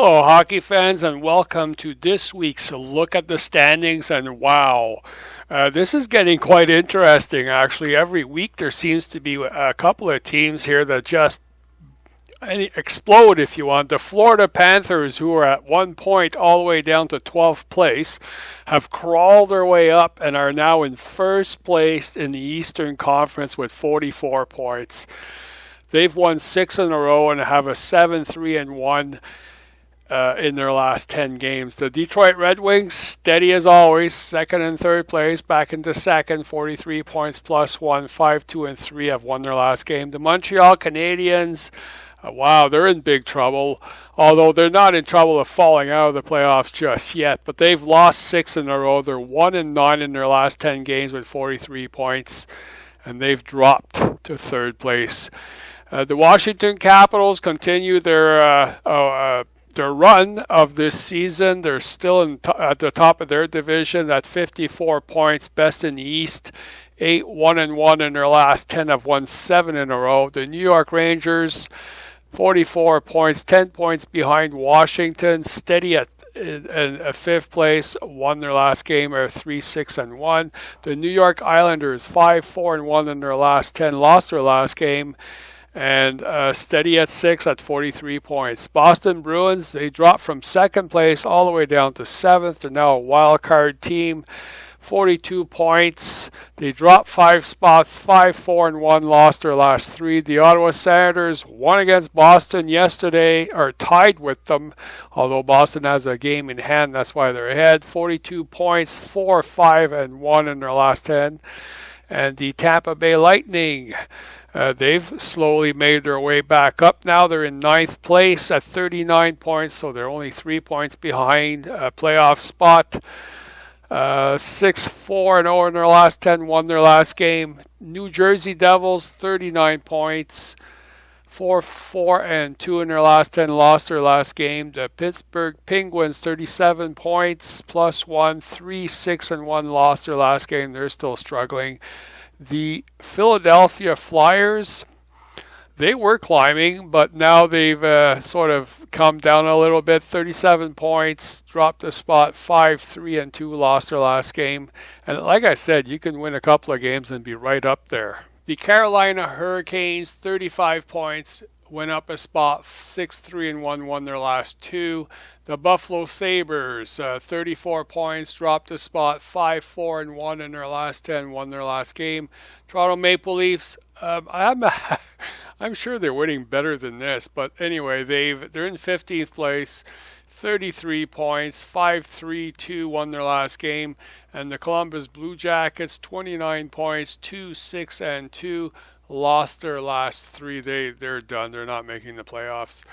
Hello, hockey fans, and welcome to this week's look at the standings. And wow, this is getting quite interesting, actually. Every week there seems to be a couple of teams here that just explode, if you want. The Florida Panthers, who are at one point all the way down to 12th place, have crawled their way up and are now in first place in the Eastern Conference with 44 points. They've won 6 in a row and have a 7-3-1 in their last 10 games. The Detroit Red Wings, steady as always, second and third place, back into second, 43 points plus 1, 5-2-3 have won their last game. The Montreal Canadiens, wow, they're in big trouble, although they're not in trouble of falling out of the playoffs just yet, but they've lost 6 in a row. They're 1-9 in their last 10 games with 43 points, and they've dropped to third place. The Washington Capitals continue their run of this season. They're still at the top of their division at 54 points, best in the East. 8-1-1 in their last 10, have won 7 in a row. The New York Rangers, 44 points, 10 points behind Washington, steady at fifth place, won their last game, are 3-6-1. The New York Islanders, 5-4-1 in their last 10, lost their last game, and steady at 6 at 43 points. Boston Bruins, they dropped from second place all the way down to 7th. They're now a wild card team, 42 points. They dropped 5 spots, 5-4-1, lost their last 3. The Ottawa Senators won against Boston yesterday, or tied with them, although Boston has a game in hand, that's why they're ahead. 42 points, 4-5-1 in their last 10. And the Tampa Bay Lightning, they've slowly made their way back up now. They're in 9th place at 39 points, so they're only 3 points behind a playoff spot. 6-4-0 in their last 10, won their last game. New Jersey Devils, 39 points, 4-4-2 in their last 10, lost their last game. The Pittsburgh Penguins, 37 points, plus 1, 3-6-1, lost their last game. They're still struggling. The Philadelphia Flyers, they were climbing, but now they've sort of come down a little bit. 37 points, dropped a spot, 5-3-2, lost their last game. And like I said, you can win a couple of games and be right up there. The Carolina Hurricanes, 35 points, went up a spot, 6-3-1, won their last 2. The Buffalo Sabres, 34 points, dropped a spot, 5-4-1 in their last 10, won their last game. Toronto Maple Leafs, I'm sure they're winning better than this, but anyway, they're in 15th place, 33 points, 5-3-2, won their last game. And the Columbus Blue Jackets, 29 points, 2-6-2, lost their last 3. They're done. They're not making the playoffs.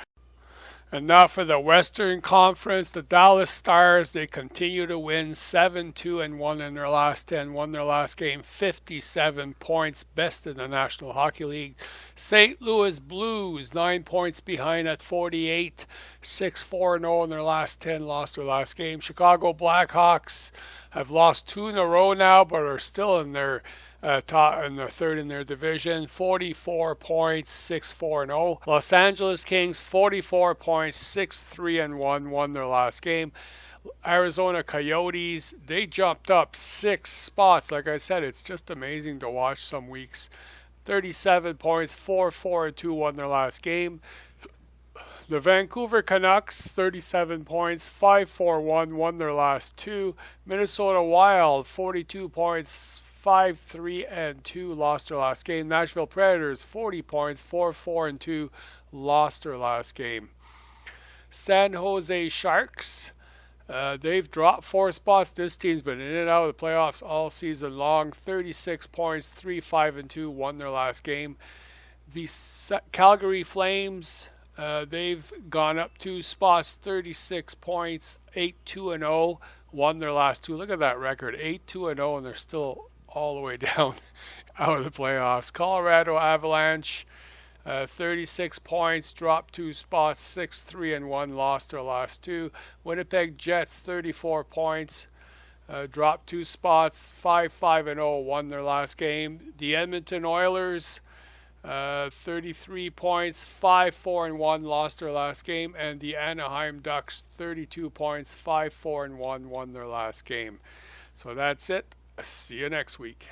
And now for the Western Conference, the Dallas Stars, they continue to win 7-2-1 in their last 10, won their last game, 57 points, best in the National Hockey League. St. Louis Blues, 9 points behind at 48, 6-4-0 in their last 10, lost their last game. Chicago Blackhawks have lost 2 in a row now, but are still in their top and they're third in their division, 44 points, 6-4-0. Los Angeles Kings, 44 points, 6-3-1, won their last game. Arizona Coyotes, they jumped up 6 spots. Like I said, it's just amazing to watch some weeks. 37 points, 4-4-2, won their last game. The Vancouver Canucks, 37 points, 5-4-1, won their last 2. Minnesota Wild, 42 points, 5-3-2, lost their last game. Nashville Predators, 40 points, 4-4-2, lost their last game. San Jose Sharks, they've dropped 4 spots. This team's been in and out of the playoffs all season long. 36 points, 3-5-2, won their last game. The Calgary Flames, they've gone up 2 spots, 36 points, 8-2-0, won their last 2. Look at that record, 8-2-0, and they're still all the way down out of the playoffs. Colorado Avalanche, 36 points, dropped 2 spots, 6-3-1, lost their last 2. Winnipeg Jets, 34 points, dropped 2 spots, 5-5-0, won their last game. The Edmonton Oilers, 33 points, 5-4-1, lost their last game, and the Anaheim Ducks 32 points, 5-4-1, won their last game. So that's it. See you next week.